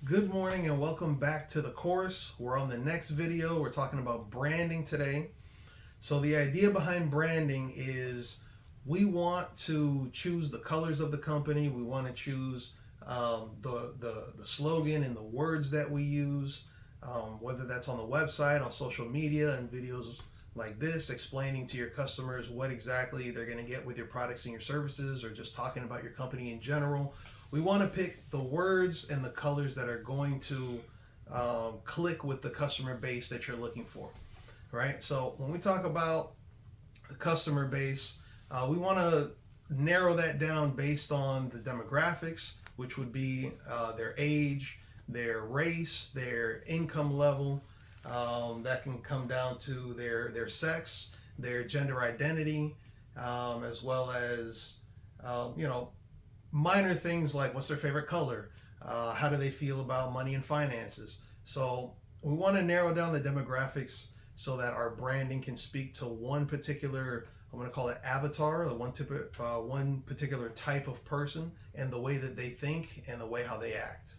Good morning and welcome back to the course. We're on the next video. We're talking about branding today. So the idea behind branding is we want to choose the colors of the company. We want to choose the slogan and the words that we use, whether that's on the website, on social media, and videos like this explaining to your customers what exactly they're going to get with your products and your services, or just talking about your company in general. We want to pick the words and the colors that are going to click with the customer base that you're looking for, right? So when we talk about the customer base, we want to narrow that down based on the demographics, which would be their age, their race, their income level. That can come down to their sex, their gender identity, as well as minor things like what's their favorite color, how do they feel about money and finances. So we want to narrow down the demographics so that our branding can speak to one particular, I'm going to call it avatar, the one particular type of person, and the way that they think and the way how they act.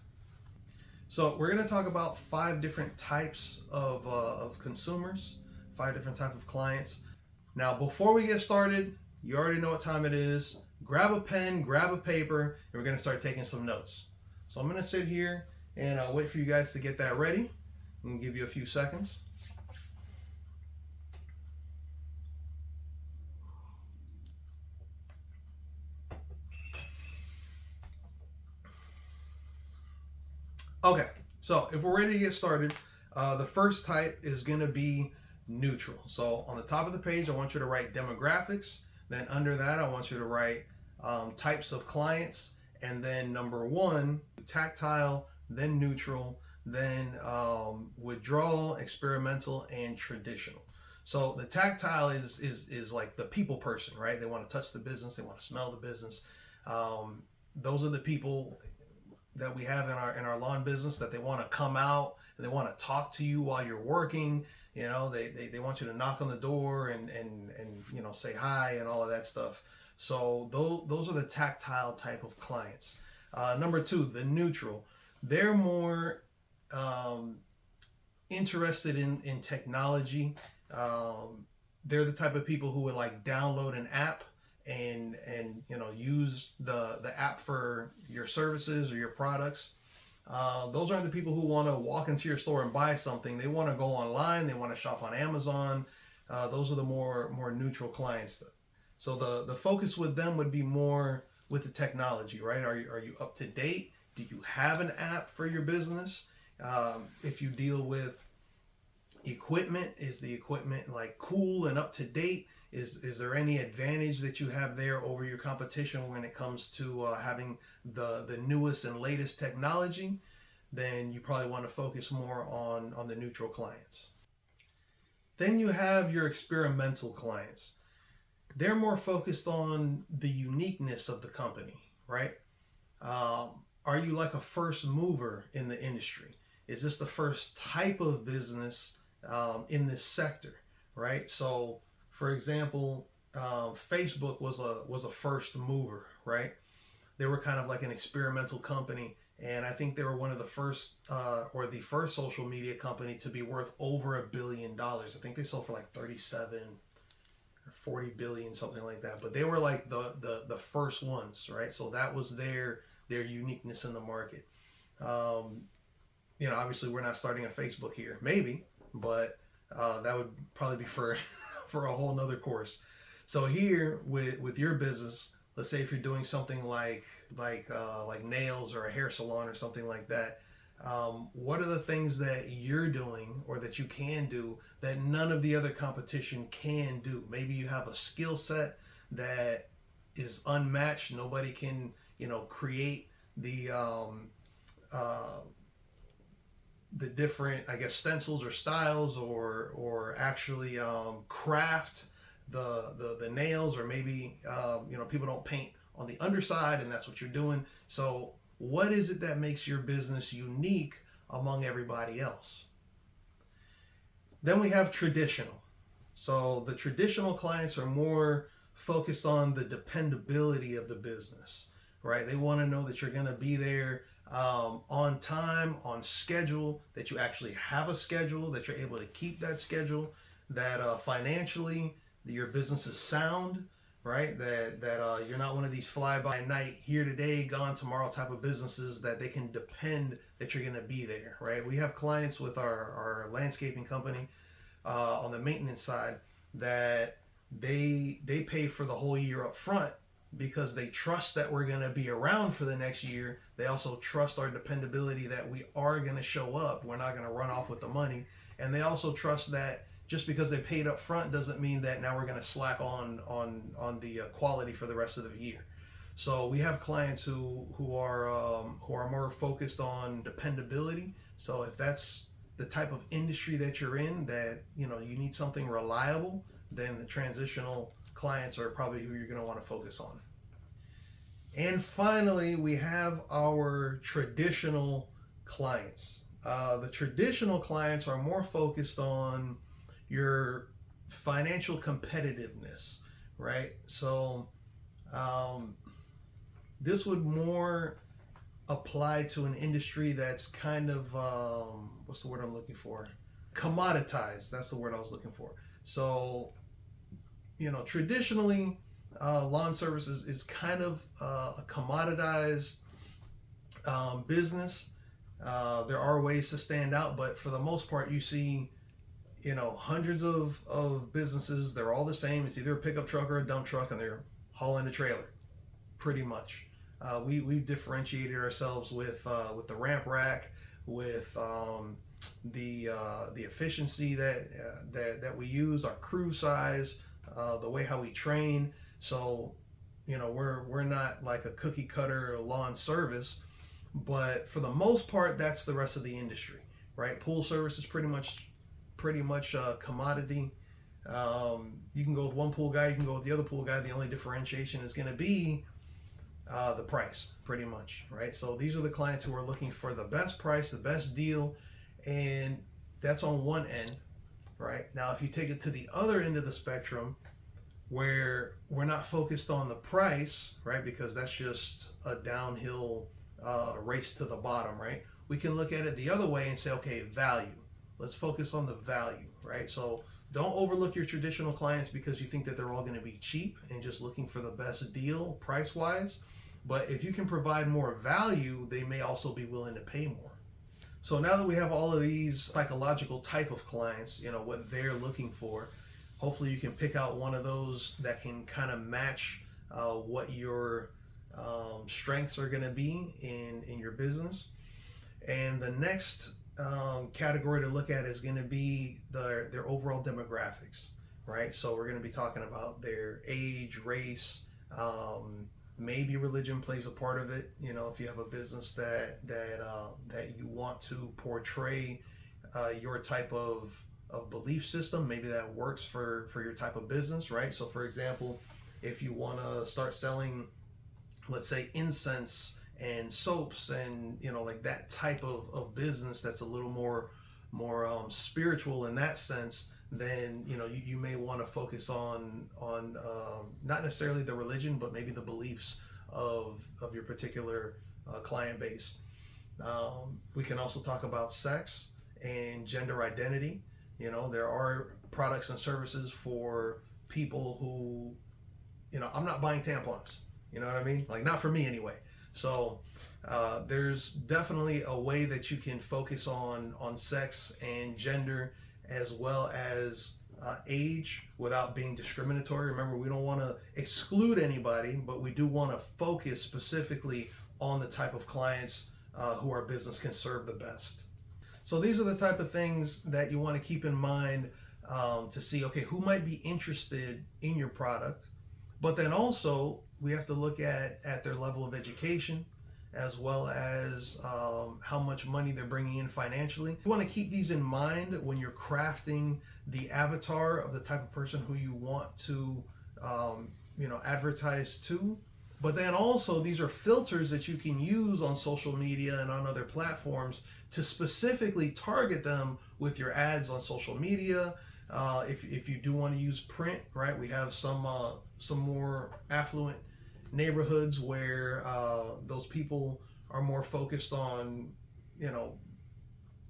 So we're going to talk about 5 different types of consumers, 5 different types of clients. Now, before we get started, you already know what time it is. Grab a pen, grab a paper, and we're going to start taking some notes. So I'm going to sit here and wait for you guys to get that ready. I'm going to give you a few seconds. Okay, so if we're ready to get started, the first type is going to be neutral. So on the top of the page, I want you to write demographics. Then under that, I want you to write types of clients. And then number 1, tactile, then neutral, then withdrawal, experimental, and traditional. So the tactile is like the people person, right? They want to touch the business. They want to smell the business. Those are the people that we have in our lawn business, that they want to come out and they want to talk to you while you're working. They want you to knock on the door and say hi and all of that stuff. So those are the tactile type of clients. Number 2, the neutral. They're more interested in technology. They're the type of people who would like download an app and use the app for your services or your products. Those aren't the people who want to walk into your store and buy something. They want to go online. They want to shop on Amazon. Those are the more neutral clients. So the focus with them would be more with the technology, right? Are you up to date? Do you have an app for your business? If you deal with equipment, is the equipment like cool and up to date? Is there any advantage that you have there over your competition when it comes to having the newest and latest technology? Then you probably want to focus more on the neutral clients. Then you have your experimental clients. They're more focused on the uniqueness of the company, right? Are you like a first mover in the industry? Is this the first type of business in this sector, right? So, for example, Facebook was a first mover, right? They were kind of like an experimental company, and I think they were one of the first or the first social media company to be worth over $1 billion. I think they sold for like 37 or 40 billion, something like that. But they were like the first ones, right? So that was their uniqueness in the market. Obviously we're not starting a Facebook here, maybe, but that would probably be for for a whole nother course. So here with your business, let's say if you're doing something like nails or a hair salon or something like that, what are the things that you're doing or that you can do that none of the other competition can do? Maybe you have a skill set that is unmatched. Nobody can create the different, I guess, stencils or styles, or actually craft the nails, or maybe people don't paint on the underside, and that's what you're doing. So what is it that makes your business unique among everybody else? Then we have traditional. So the traditional clients are more focused on the dependability of the business, right? They want to know that you're going to be there on time, on schedule, that you actually have a schedule, that you're able to keep that schedule, that financially your business is sound, right? That you're not one of these fly by night, here today, gone tomorrow type of businesses, that they can depend that you're going to be there, right? We have clients with our landscaping company on the maintenance side that they pay for the whole year up front because they trust that we're going to be around for the next year. They also trust our dependability, that we are going to show up. We're not going to run off with the money. And they also trust that just because they paid up front doesn't mean that now we're going to slack on the quality for the rest of the year. So we have clients who are more focused on dependability. So if that's the type of industry that you're in, that you need something reliable, then the transitional clients are probably who you're going to want to focus on. And finally, we have our traditional clients. The traditional clients are more focused on your financial competitiveness, right? So this would more apply to an industry that's kind of, what's the word I'm looking for? Commoditized. That's the word I was looking for. So, traditionally, lawn services is kind of a commoditized business. There are ways to stand out, but for the most part, you see, hundreds of businesses. They're all the same. It's either a pickup truck or a dump truck, and they're hauling a trailer, pretty much. We've differentiated ourselves with the ramp rack, with the efficiency that we use, our crew size, the way how we train. So, we're not like a cookie cutter lawn service, but for the most part, that's the rest of the industry, right? Pool service is pretty much a commodity. You can go with one pool guy, you can go with the other pool guy. The only differentiation is going to be the price, pretty much, right? So these are the clients who are looking for the best price, the best deal, and that's on one end, right? Now, if you take it to the other end of the spectrum, where we're not focused on the price, right? Because that's just a downhill race to the bottom, right? We can look at it the other way and say, okay, value. Let's focus on the value, right? So don't overlook your traditional clients because you think that they're all going to be cheap and just looking for the best deal price-wise. But if you can provide more value, they may also be willing to pay more. So now that we have all of these psychological type of clients, what they're looking for, hopefully you can pick out one of those that can kind of match what your strengths are going to be in your business. And the next category to look at is going to be their overall demographics, right? So we're going to be talking about their age, race, maybe religion plays a part of it. If you have a business that you want to portray your type of belief system, maybe that works for your type of business, right? So for example, if you want to start selling, let's say, incense and soaps and like that type of business that's a little more spiritual in that sense, then you may want to focus on not necessarily the religion, but maybe the beliefs of your particular client base. We can also talk about sex and gender identity. There are products and services for people who, I'm not buying tampons. You know what I mean? Like, not for me anyway. So there's definitely a way that you can focus on sex and gender, as well as age, without being discriminatory. Remember, we don't want to exclude anybody, but we do want to focus specifically on the type of clients who our business can serve the best. So these are the type of things that you want to keep in mind to see, okay, who might be interested in your product. But then also, we have to look at their level of education, as well as how much money they're bringing in financially. You want to keep these in mind when you're crafting the avatar of the type of person who you want to advertise to. But then also, these are filters that you can use on social media and on other platforms to specifically target them with your ads on social media. If you do want to use print, right? We have some more affluent neighborhoods where those people are more focused on, you know,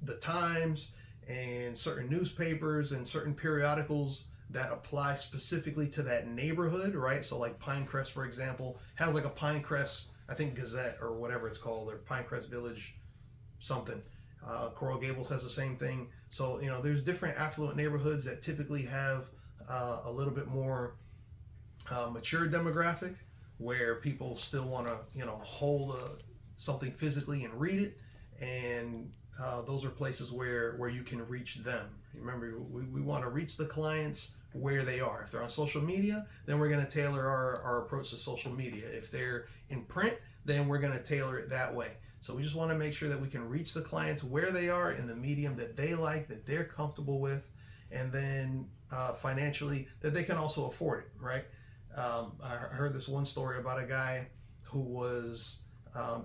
the Times and certain newspapers and certain periodicals that apply specifically to that neighborhood, right? So like Pinecrest, for example, has like a Pinecrest, I think, Gazette or whatever it's called, or Pinecrest Village something. Coral Gables has the same thing. So, you know, there's different affluent neighborhoods that typically have a little bit more mature demographic, where people still want to, you know, hold something physically and read it. And those are places where you can reach them. Remember, we want to reach the clients where they are. If they're on social media, then we're going to tailor our approach to social media. If they're in print, then we're going to tailor it that way. So we just want to make sure that we can reach the clients where they are in the medium that they like, that they're comfortable with, and then financially that they can also afford it, right? I heard this one story about a guy who was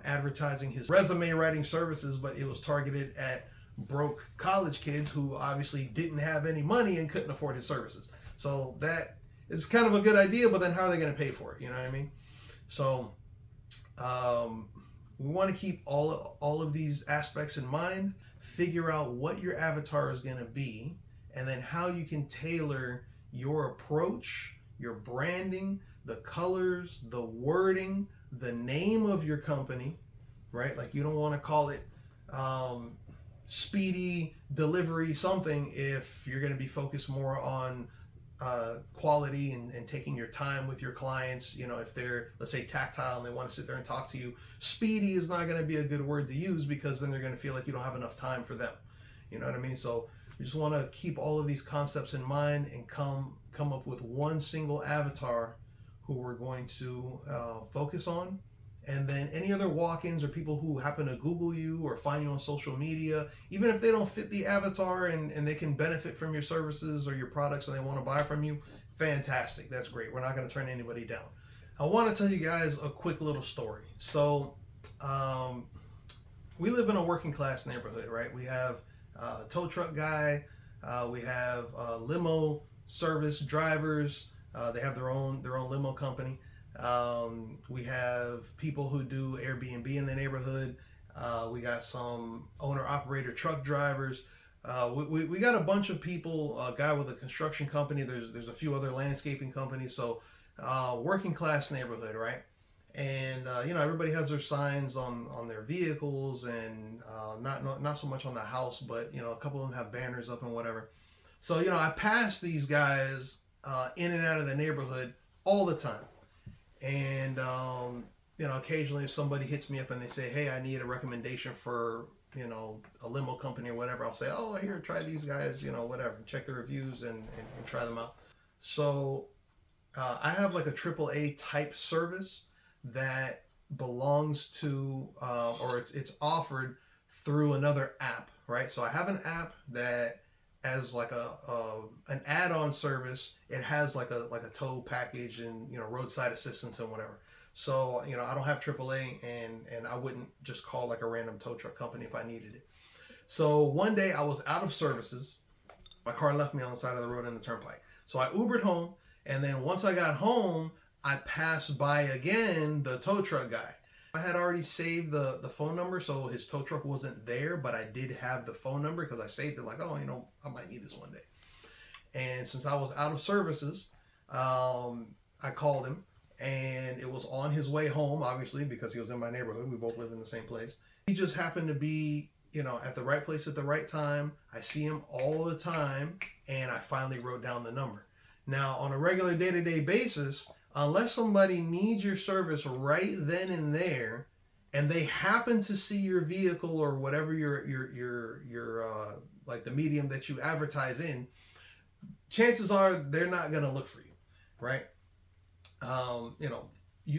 advertising his resume writing services, but it was targeted at broke college kids who obviously didn't have any money and couldn't afford his services. So that is kind of a good idea, but then how are they going to pay for it? You know what I mean? So we want to keep all of these aspects in mind, figure out what your avatar is going to be, and then how you can tailor your approach, your branding, the colors, the wording, the name of your company, right? Like, you don't want to call it Speedy Delivery something if you're going to be focused more on quality and taking your time with your clients. You know, if they're, let's say, tactile and they want to sit there and talk to you, speedy is not going to be a good word to use, because then they're going to feel like you don't have enough time for them. You know what I mean? So we just want to keep all of these concepts in mind and come up with one single avatar who we're going to focus on. And then any other walk-ins or people who happen to Google you or find you on social media, even if they don't fit the avatar and they can benefit from your services or your products and they want to buy from you, fantastic. That's great. We're not going to turn anybody down. I want to tell you guys a quick little story. So we live in a working class neighborhood, right? We have a tow truck guy. We have limo service drivers. They have their own limo company. We have people who do Airbnb in the neighborhood. We got some owner-operator truck drivers. We got a bunch of people. A guy with a construction company. There's a few other landscaping companies. So working class neighborhood, right? And you know, everybody has their signs on their vehicles, and not so much on the house, but you know, a couple of them have banners up and whatever. So you know, I pass these guys in and out of the neighborhood all the time. And, you know, occasionally if somebody hits me up and they say, hey, I need a recommendation for, you know, a limo company or whatever, I'll say, oh, here, try these guys, you know, whatever. Check the reviews and try them out. So I have like a AAA type service that belongs to, or it's offered through another app, right? So I have an app that as like an add-on service. It has like a tow package and, you know, roadside assistance and whatever. So, you know, I don't have AAA, and I wouldn't just call like a random tow truck company if I needed it. So one day I was out of services. My car left me on the side of the road in the turnpike. So I Ubered home, and then once I got home, I passed by again the tow truck guy. I had already saved the phone number, so his tow truck wasn't there, but I did have the phone number because I saved it like, oh, you know, I might need this one day. And since I was out of services, I called him, and it was on his way home, obviously, because he was in my neighborhood. We both live in the same place. He just happened to be, you know, at the right place at the right time. I see him all the time, and I finally wrote down the number. Now, on a regular day-to-day basis, unless somebody needs your service right then and there, and they happen to see your vehicle or whatever your like the medium that you advertise in, chances are they're not going to look for you, right? You know,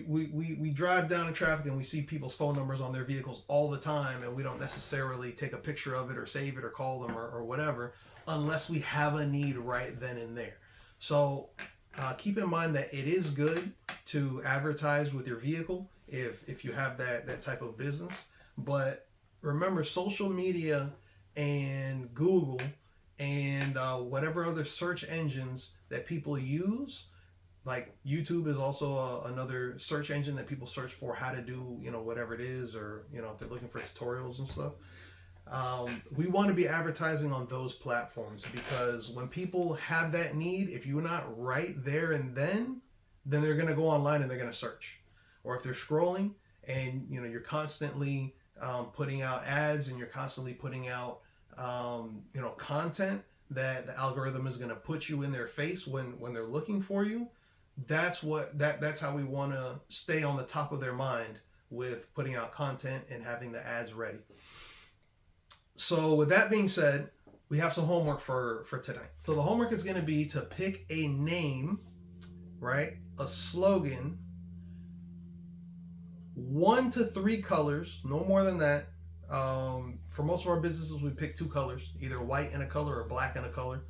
we drive down in traffic and we see people's phone numbers on their vehicles all the time, and we don't necessarily take a picture of it or save it or call them or whatever unless we have a need right then and there. So keep in mind that it is good to advertise with your vehicle if you have that type of business. But remember, social media and Google and whatever other search engines that people use, like YouTube is also another search engine that people search for how to do, you know, whatever it is, or, you know, if they're looking for tutorials and stuff. We want to be advertising on those platforms, because when people have that need, if you're not right there and then they're going to go online and they're going to search. Or if they're scrolling and, you know, you're constantly putting out ads, and you're constantly putting out, you know, content that the algorithm is going to put you in their face when they're looking for you. That's how we want to stay on the top of their mind with putting out content and having the ads ready. So with that being said, we have some homework for tonight. So the homework is going to be to pick a name, right? A slogan, 1 to 3 colors, no more than that. For most of our businesses, we pick 2 colors, either white and a color or black and a color.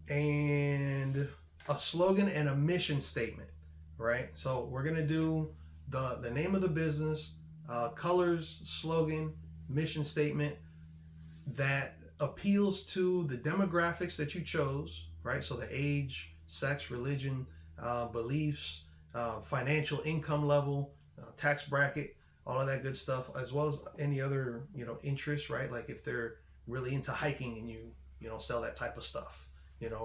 And a slogan and a mission statement, right? So we're going to do the name of the business, colors, slogan, mission statement that appeals to the demographics that you chose, right? So the age, sex, religion, beliefs, financial income level, tax bracket, all of that good stuff, as well as any other, you know, interests, right? Like if they're really into hiking and you know, sell that type of stuff, you know,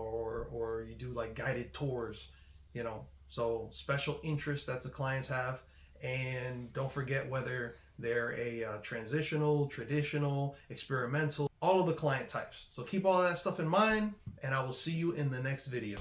or you do like guided tours, you know, so special interests that the clients have. And don't forget whether they're a transitional, traditional, experimental, all of the client types. So keep all of that stuff in mind, and I will see you in the next video.